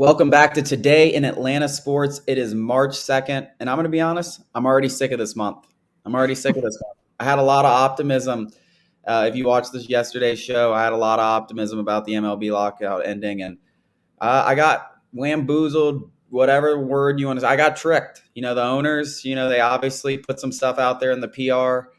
Welcome back to Today in Atlanta Sports. It is March 2nd, and I'm going to be honest, I'm already sick of this month. I had a lot of optimism. If you watched this yesterday's show, I had a lot of optimism about the MLB lockout ending, and I got wamboozled, whatever word you want to say. I got tricked. The owners, they obviously put some stuff out there in the PR,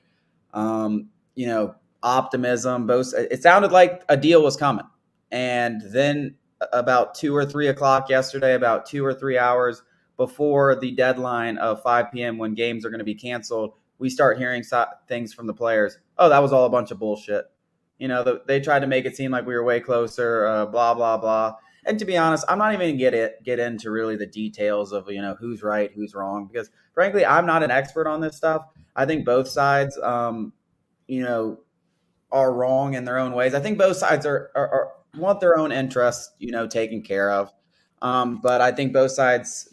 optimism. Both. It sounded like a deal was coming. And then about 2 or 3 o'clock yesterday, about 2 or 3 hours before the deadline of 5 p.m. when games are going to be canceled, we start hearing things from the players. Oh, that was all a bunch of bullshit. They tried to make it seem like we were way closer, blah, blah, blah. And to be honest, I'm not even going to get into really the details of, who's right, who's wrong, because frankly, I'm not an expert on this stuff. I think both sides, are wrong in their own ways. I think both sides are want their own interests, taken care of. But I think both sides,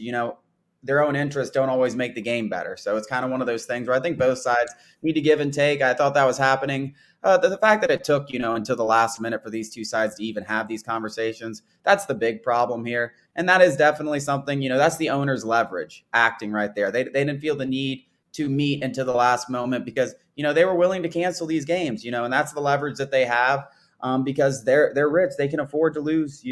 their own interests don't always make the game better. So it's kind of one of those things where I think both sides need to give and take. I thought that was happening. The fact that it took, until the last minute for these two sides to even have these conversations, that's the big problem here. And that is definitely something, that's the owner's leverage acting right there. They didn't feel the need to meet until the last moment because, they were willing to cancel these games, and that's the leverage that they have because they're rich. They can afford to lose,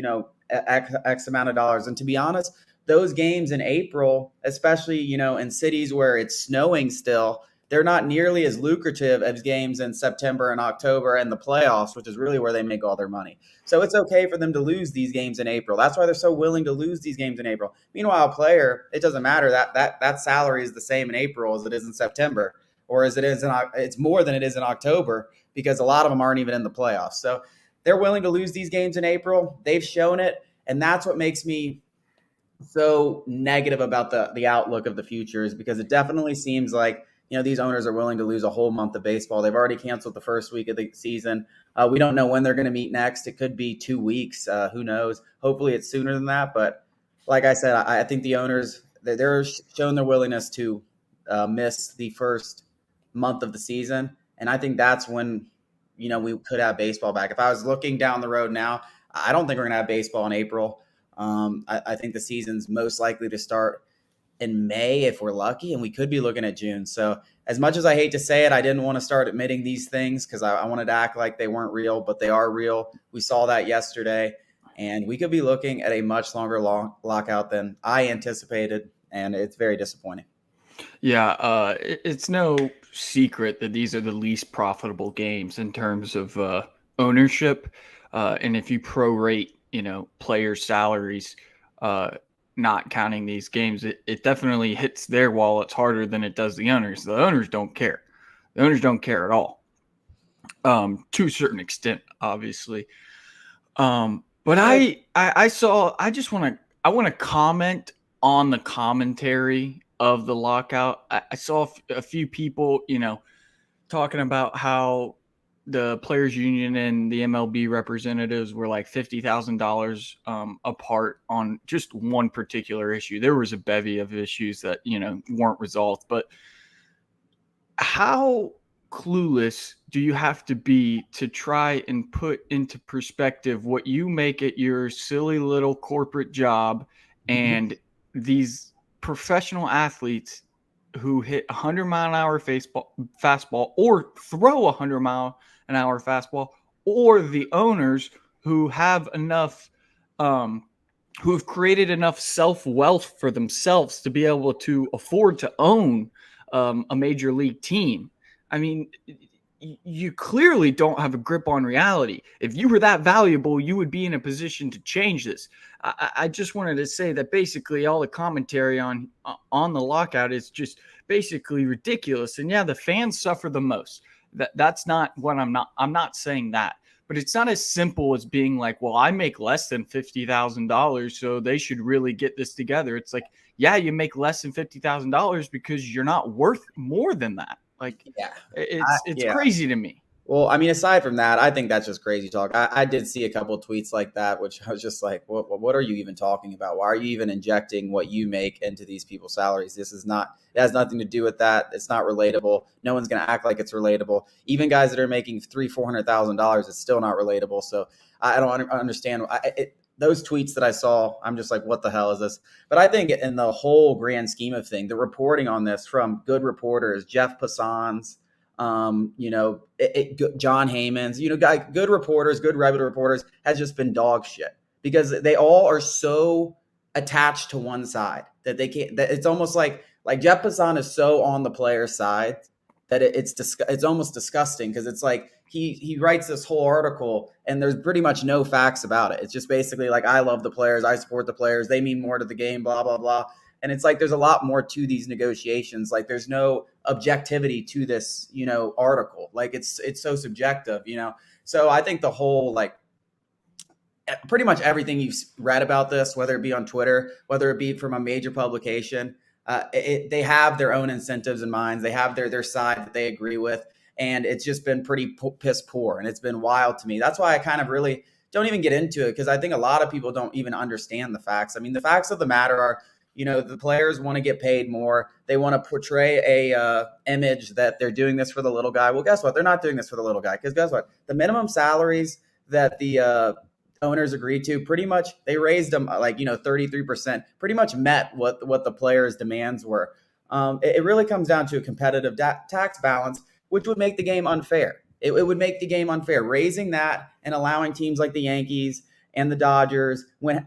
X amount of dollars. And to be honest, those games in April, especially, in cities where it's snowing still, they're not nearly as lucrative as games in September and October and the playoffs, which is really where they make all their money. So it's okay for them to lose these games in April. That's why they're so willing to lose these games in April. Meanwhile, a player, it doesn't matter. That salary is the same in April as it is in September, or as it is it's more than it is in October because a lot of them aren't even in the playoffs. So they're willing to lose these games in April. They've shown it, and that's what makes me so negative about the outlook of the future is because it definitely seems like these owners are willing to lose a whole month of baseball. They've already canceled the first week of the season. We don't know when they're going to meet next. It could be 2 weeks. Who knows? Hopefully it's sooner than that. But like I said, I think the owners, they're showing their willingness to miss the first month of the season. And I think that's when, we could have baseball back. If I was looking down the road now, I don't think we're going to have baseball in April. I think the season's most likely to start in May if we're lucky, and we could be looking at June. So as much as I hate to say it, I didn't want to start admitting these things because I wanted to act like they weren't real, but they are real. We saw that yesterday, and we could be looking at a much longer lockout than I anticipated, and it's very disappointing. Yeah, it's no secret that these are the least profitable games in terms of ownership. And if you prorate, players' salaries, not counting these games, it definitely hits their wallets harder than it does the owners. The owners don't care. The owners don't care at all, to a certain extent, obviously. But I want to comment on the commentary of the lockout. I saw a few people, talking about how the players union and the MLB representatives were like $50,000 apart on just one particular issue. There was a bevy of issues that, weren't resolved, but how clueless do you have to be to try and put into perspective what you make at your silly little corporate job and these professional athletes who hit 100-mile-an-hour fastball or throw 100-mile-an-hour fastball, or the owners who have enough, who have created enough self-wealth for themselves to be able to afford to own a major league team. I mean, you clearly don't have a grip on reality. If you were that valuable, you would be in a position to change this. I just wanted to say that basically all the commentary on the lockout is just basically ridiculous. And yeah, the fans suffer the most. That's not what I'm not saying that. But it's not as simple as being like, well, I make less than $50,000, so they should really get this together. It's like, yeah, you make less than $50,000 because you're not worth more than that. Like, yeah, it's crazy to me. Well, I mean, aside from that, I think that's just crazy talk. I did see a couple of tweets like that, which I was just like, what are you even talking about? Why are you even injecting what you make into these people's salaries? It has nothing to do with that. It's not relatable. No one's going to act like it's relatable. Even guys that are making $300,000-$400,000, it's still not relatable. So I don't understand. those tweets that I saw, I'm just like, what the hell is this? But I think in the whole grand scheme of thing, the reporting on this from good reporters, Jeff Passons, John Heyman's, good reporters, good regular reporters, has just been dog shit because they all are so attached to one side that they can't. That it's almost like Jeff Passan is so on the player's side that it's almost disgusting because it's like he writes this whole article and there's pretty much no facts about it. It's just basically like, I love the players, I support the players, they mean more to the game, blah blah blah. And it's like there's a lot more to these negotiations. Like there's no objectivity to this, article. Like it's so subjective. So I think the whole like pretty much everything you've read about this, whether it be on Twitter, whether it be from a major publication, they have their own incentives in mind. They have their side that they agree with, and it's just been pretty piss poor, and it's been wild to me. That's why I kind of really don't even get into it because I think a lot of people don't even understand the facts. I mean, the facts of the matter are, the players want to get paid more. They want to portray a image that they're doing this for the little guy. Well, guess what? They're not doing this for the little guy because guess what? The minimum salaries that the owners agreed to pretty much they raised them like 33%, pretty much met what the players demands were. It really comes down to a competitive tax balance, which would make the game unfair. It would make the game unfair, raising that and allowing teams like the Yankees and the Dodgers, when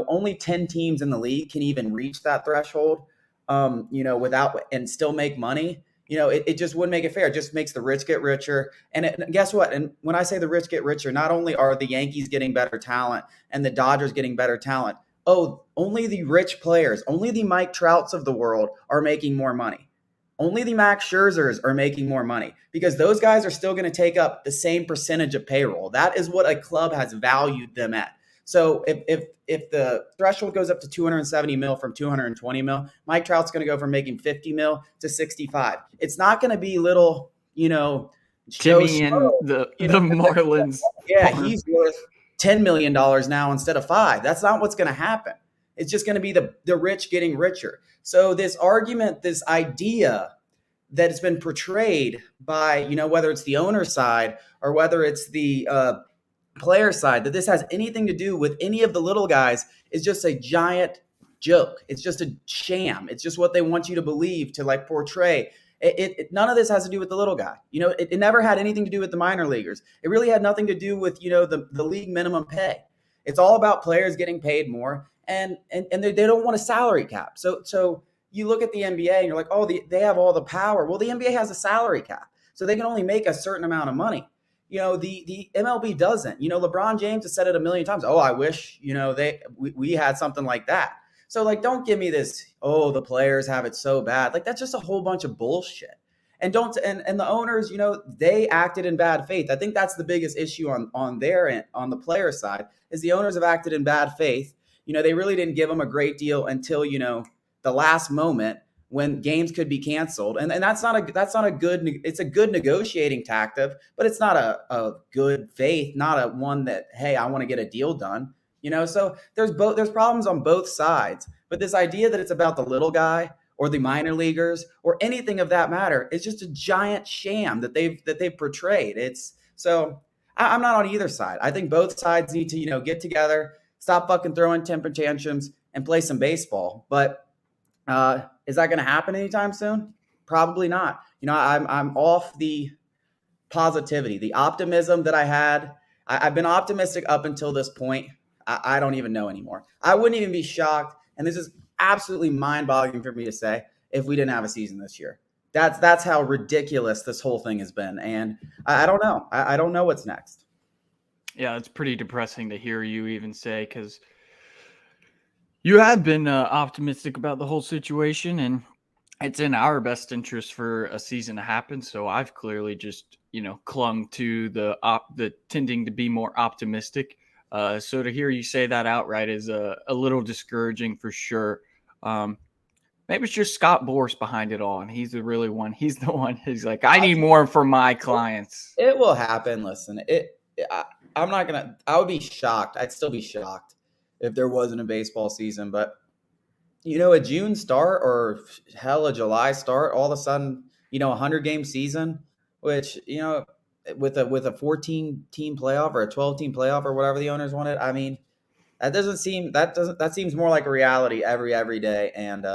only 10 teams in the league can even reach that threshold, without and still make money. It just wouldn't make it fair. It just makes the rich get richer. And guess what? And when I say the rich get richer, not only are the Yankees getting better talent and the Dodgers getting better talent, only the rich players, only the Mike Trouts of the world are making more money. Only the Max Scherzers are making more money because those guys are still going to take up the same percentage of payroll. That is what a club has valued them at. So if the threshold goes up to 270 mil from 220 mil, Mike Trout's going to go from making 50 mil to 65. It's not going to be little, Jimmy and the Marlins. Yeah, he's worth $10 million now instead of 5. That's not what's going to happen. It's just going to be the rich getting richer. So this argument, this idea that has been portrayed by, whether it's the owner side or whether it's the player side, that this has anything to do with any of the little guys is just a giant joke. It's just a sham. It's just what they want you to believe, to like portray. None of this has to do with the little guy. It never had anything to do with the minor leaguers. It really had nothing to do with, the league minimum pay. It's all about players getting paid more, and they don't want a salary cap. So you look at the NBA and you're like, oh, they have all the power. Well, the NBA has a salary cap, so they can only make a certain amount of money. The MLB doesn't. LeBron James has said it a million times. Oh, I wish, we had something like that. So like, don't give me this, oh, the players have it so bad. Like that's just a whole bunch of bullshit. And the owners, they acted in bad faith. I think that's the biggest issue on their end, on the player side, is the owners have acted in bad faith. They really didn't give them a great deal until, the last moment when games could be canceled. And that's not a good, it's a good negotiating tactic, but it's not a good faith, not a one that, hey, I want to get a deal done. So there's problems on both sides, but this idea that it's about the little guy or the minor leaguers or anything of that matter is just a giant sham that they've portrayed. I'm not on either side. I think both sides need to, get together, stop fucking throwing temper tantrums and play some baseball. But is that going to happen anytime soon? Probably not. I'm off the positivity, the optimism that I had. I've been optimistic up until this point. I don't even know anymore. I wouldn't even be shocked, and this is absolutely mind-boggling for me to say, if we didn't have a season this year. That's how ridiculous this whole thing has been, and I don't know. I don't know what's next. Yeah, it's pretty depressing to hear you even say, because you have been optimistic about the whole situation, and it's in our best interest for a season to happen. So I've clearly just, clung to the tending to be more optimistic. So to hear you say that outright is a little discouraging for sure. Maybe it's just Scott Boras behind it all, and he's the really one. He's the one who's like, I need more for my clients. It will happen. Listen, I'm not gonna. I would be shocked. I'd still be shocked if there wasn't a baseball season. But a June start or hell, a July start, all of a sudden, a 100-game season, which with a 14-team playoff or a 12-team playoff or whatever the owners wanted. I mean, That seems more like a reality every day, and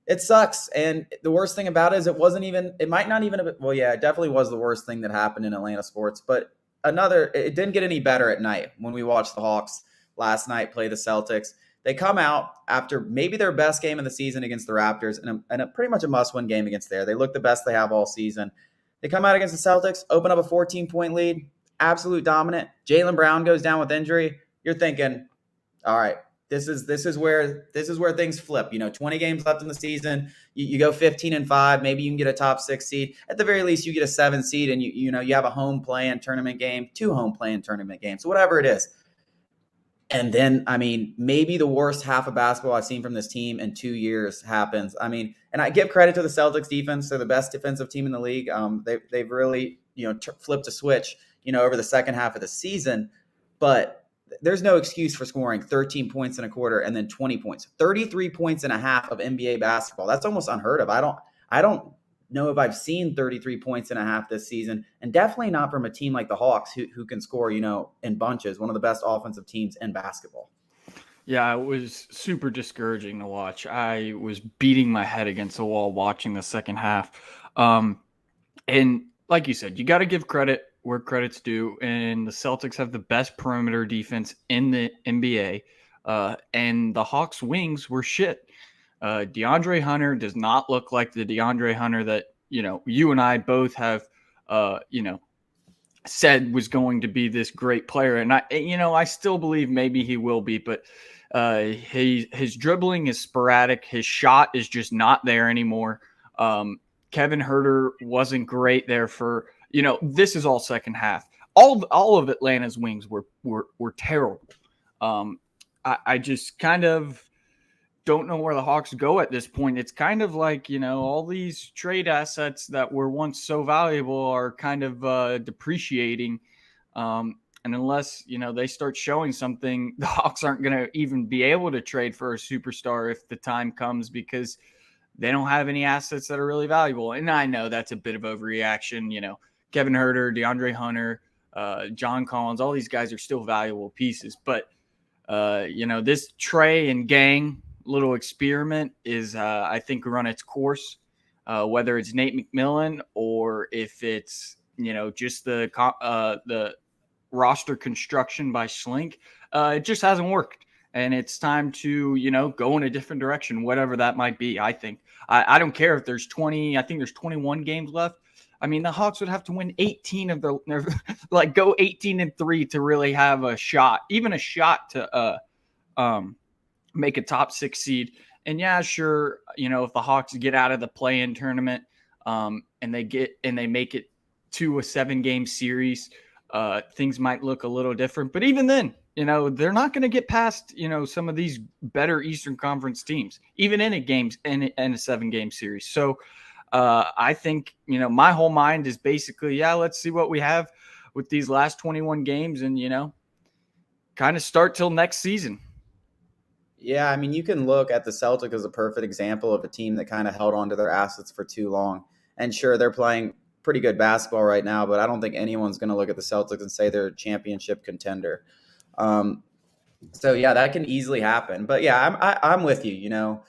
it sucks. And the worst thing about it is it might not even have, well, yeah, it definitely was the worst thing that happened in Atlanta sports. But it didn't get any better at night when we watched the Hawks last night play the Celtics. They come out after maybe their best game of the season against the Raptors and a pretty much a must win game against there. They look the best they have all season. They come out against the Celtics, open up a 14-point lead, absolute dominant. Jaylen Brown goes down with injury. You're thinking, all right, this is where things flip. 20 games left in the season. You go 15-5. Maybe you can get a top 6 seed. At the very least, you get a 7 seed, and you have a home play-in tournament game, 2 home play-in tournament games, whatever it is. And then, I mean, maybe the worst half of basketball I've seen from this team in 2 years happens. I mean, and I give credit to the Celtics defense. They're the best defensive team in the league. They've really, flipped a switch, over the second half of the season. But there's no excuse for scoring 13 points in a quarter and then 20 points. 33 points and a half of NBA basketball. That's almost unheard of. I don't know if I've seen 33 points and a half this season, and definitely not from a team like the Hawks who can score, in bunches, one of the best offensive teams in basketball. Yeah, it was super discouraging to watch. I was beating my head against the wall watching the second half. And like you said, you got to give credit where credit's due. And the Celtics have the best perimeter defense in the NBA. And the Hawks' wings were shit. DeAndre Hunter does not look like the DeAndre Hunter that, you and I both have, said was going to be this great player. And I still believe maybe he will be, but his dribbling is sporadic. His shot is just not there anymore. Kevin Huerter wasn't great there for, this is all second half. All of Atlanta's wings were terrible. I just kind of don't know where the Hawks go at this point. It's kind of like, all these trade assets that were once so valuable are kind of depreciating. And unless, they start showing something, the Hawks aren't going to even be able to trade for a superstar if the time comes, because they don't have any assets that are really valuable. And I know that's a bit of overreaction. Kevin Huerter, DeAndre Hunter, John Collins, all these guys are still valuable pieces. But, this Trae and gang little experiment is, I think, run its course, whether it's Nate McMillan or if it's, just the roster construction by Slink. It just hasn't worked. And it's time to, go in a different direction, whatever that might be. I think I don't care if there's 20, I think there's 21 games left. I mean, the Hawks would have to win 18 of their like go 18-3 to really have a shot, even a shot to make a top 6 seed. And yeah, sure, if the Hawks get out of the play-in tournament and they make it to a 7-game series, things might look a little different. But even then, they're not going to get past, some of these better Eastern Conference teams, even in a 7-game series. So I think, my whole mind is basically, let's see what we have with these last 21 games and, kind of start till next season. Yeah, I mean, you can look at the Celtics as a perfect example of a team that kind of held on to their assets for too long. And sure, they're playing pretty good basketball right now, but I don't think anyone's going to look at the Celtics and say they're a championship contender. So yeah, that can easily happen. But yeah, I'm with you.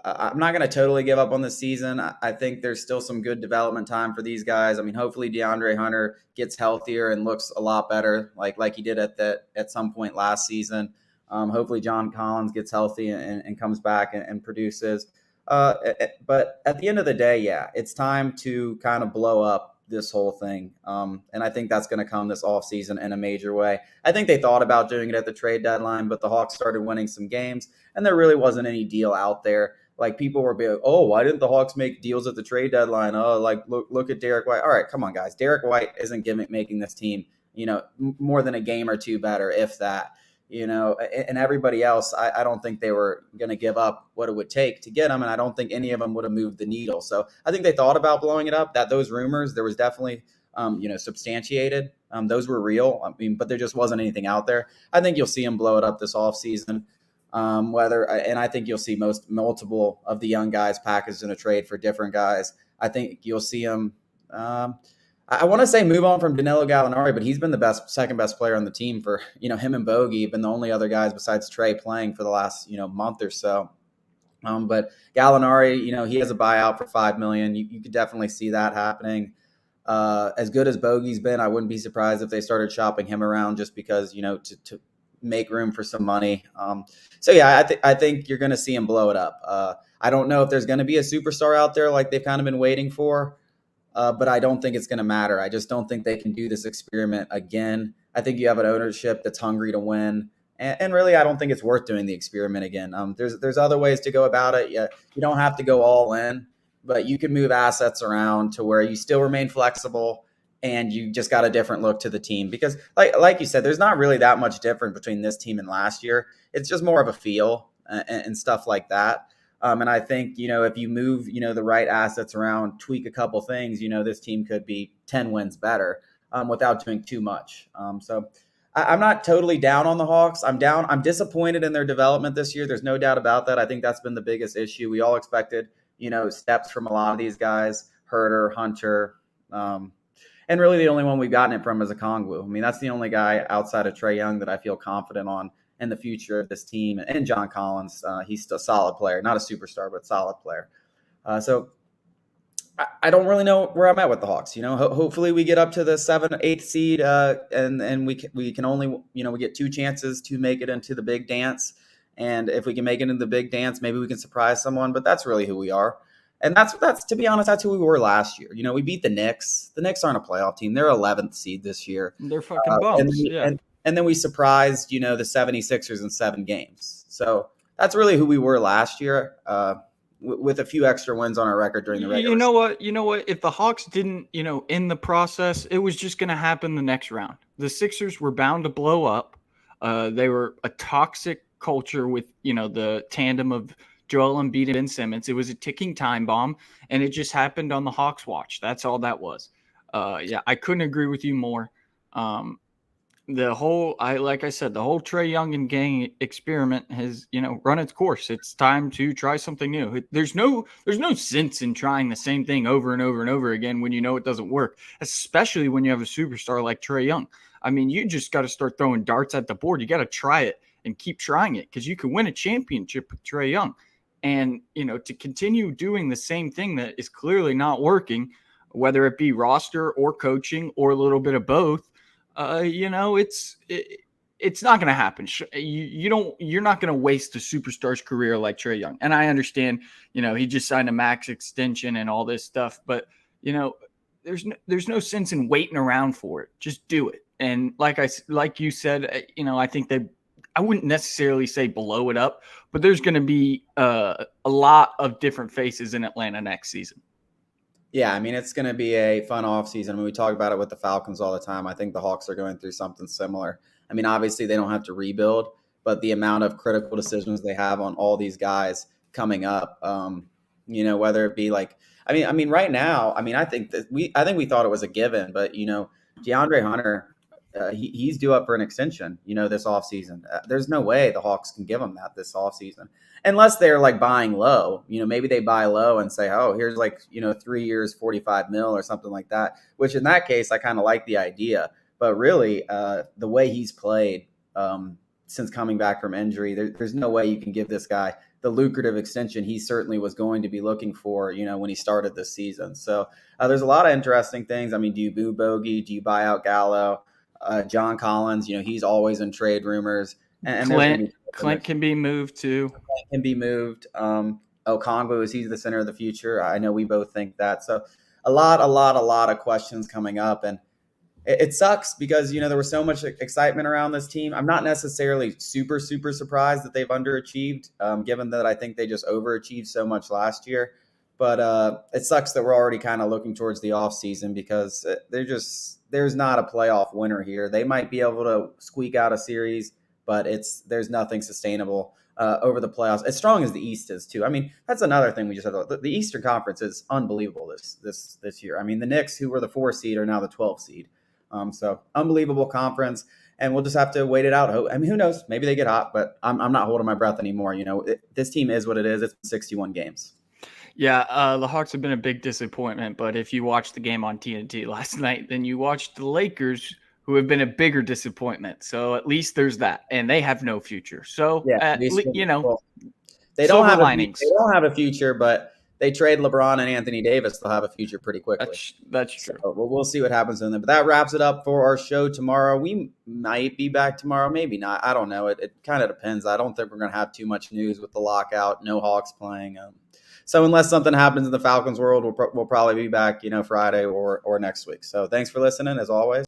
I'm not going to totally give up on the season. I think there's still some good development time for these guys. I mean, hopefully DeAndre Hunter gets healthier and looks a lot better, like he did at some point last season. Hopefully John Collins gets healthy and comes back and produces. But at the end of the day, yeah, it's time to kind of blow up this whole thing. And I think that's going to come this offseason in a major way. I think they thought about doing it at the trade deadline, but the Hawks started winning some games, and there really wasn't any deal out there. Like, people were being, oh, why didn't the Hawks make deals at the trade deadline? Oh, like, look at Derek White. All right, come on, guys. Derek White isn't making this team, more than a game or two better, if that. And everybody else, I don't think they were going to give up what it would take to get them, and I don't think any of them would have moved the needle. So I think they thought about blowing it up. That those rumors, there was definitely, substantiated. Those were real. I mean, but there just wasn't anything out there. I think you'll see them blow it up this offseason. And I think you'll see multiple of the young guys packaged in a trade for different guys. I think you'll see them. I want to say move on from Danilo Gallinari, but he's been the second best player on the team for, him and Bogey have been the only other guys besides Trae playing for the last, month or so. But Gallinari, he has a buyout for $5 million. You could definitely see that happening. As good as Bogey's been, I wouldn't be surprised if they started shopping him around just because, to make room for some money. So yeah, I think you're going to see him blow it up. I don't know if there's going to be a superstar out there like they've kind of been waiting for. But I don't think it's going to matter. I just don't think they can do this experiment again. I think you have an ownership that's hungry to win, and really, I don't think it's worth doing the experiment again. There's other ways to go about it. You don't have to go all in, but you can move assets around to where you still remain flexible, and you just got a different look to the team. Because, like you said, there's not really that much different between this team and last year. It's just more of a feel and stuff like that. And I think, if you move, the right assets around, tweak a couple things, this team could be 10 wins better without doing too much. So I'm not totally down on the Hawks. I'm disappointed in their development this year. There's no doubt about that. I think that's been the biggest issue. We all expected, steps from a lot of these guys, Herter, Hunter, and really the only one we've gotten it from is Okongwu. I mean, that's the only guy outside of Trae Young that I feel confident on in the future of this team. And John Collins, he's still a solid player, not a superstar, but solid player. So I don't really know where I'm at with the Hawks. Hopefully we get up to the 7th, 8th seed, and we can only, we get two chances to make it into the big dance. And if we can make it into the big dance, maybe we can surprise someone. But that's really who we are. And that's to be honest, that's who we were last year. We beat the Knicks. The Knicks aren't a playoff team. They're 11th seed this year. They're fucking And bums. Yeah. and then we surprised, the 76ers in 7 games. So that's really who we were last year, with a few extra wins on our record during the regular season. You know what? If the Hawks didn't, in the process, it was just going to happen the next round. The Sixers were bound to blow up. They were a toxic culture with, the tandem of Joel Embiid and Ben Simmons. It was a ticking time bomb, and it just happened on the Hawks watch. That's all that was. Yeah, I couldn't agree with you more. Like I said, the whole Trae Young and gang experiment has, run its course. It's time to try something new. There's no sense in trying the same thing over and over and over again when it doesn't work, especially when you have a superstar like Trae Young. I mean, you just got to start throwing darts at the board. You got to try it and keep trying it because you can win a championship with Trae Young. And, to continue doing the same thing that is clearly not working, whether it be roster or coaching or a little bit of both, it's not going to happen. You're not going to waste a superstar's career like Trae Young. And I understand, he just signed a max extension and all this stuff, but there's no sense in waiting around for it. Just do it. And like you said, I think I wouldn't necessarily say blow it up, but there's going to be a lot of different faces in Atlanta next season. Yeah, I mean, it's going to be a fun offseason. I mean, we talk about it with the Falcons all the time. I think the Hawks are going through something similar. I mean, obviously, they don't have to rebuild, but the amount of critical decisions they have on all these guys coming up, whether it be I mean, right now, I mean, I think we thought it was a given, but, DeAndre Hunter, he's due up for an extension, this offseason. There's no way the Hawks can give him that this offseason. Unless they're buying low, maybe they buy low and say, oh, here's 3 years, 45 mil or something like that, which in that case, I kind of like the idea. But really, the way he's played since coming back from injury, there's no way you can give this guy the lucrative extension he certainly was going to be looking for, when he started this season. So there's a lot of interesting things. I mean, do you boo Bogey? Do you buy out Gallo? John Collins, he's always in trade rumors. And Clint can be moved too. Clint can be moved. Okongwu, he's the center of the future. I know we both think that. So a lot of questions coming up. And it sucks because, there was so much excitement around this team. I'm not necessarily super surprised that they've underachieved, given that I think they just overachieved so much last year. But it sucks that we're already kind of looking towards the offseason because there's not a playoff winner here. They might be able to squeak out a series, but there's nothing sustainable over the playoffs, as strong as the East is too. I mean, that's another thing we just had. The Eastern Conference is unbelievable this year. I mean, the Knicks, who were the 4 seed, are now the 12 seed. So unbelievable conference, and we'll just have to wait it out. I mean, who knows? Maybe they get hot, but I'm not holding my breath anymore. This team is what it is. It's 61 games. Yeah, the Hawks have been a big disappointment, but if you watched the game on TNT last night, then you watched the Lakers, who have been a bigger disappointment. So at least there's that, and they have no future. So Yeah, these well, they don't silver have they linings. don't have a future, but they trade LeBron and Anthony Davis, they'll have a future pretty quickly. That's So true. we'll see what happens in there. But that wraps it up for our show tomorrow. We might be back tomorrow, maybe not. I don't know. It kind of depends. I don't think we're going to have too much news with the lockout. No Hawks playing. So unless something happens in the Falcons world, we'll probably be back, Friday or next week. So thanks for listening, as always.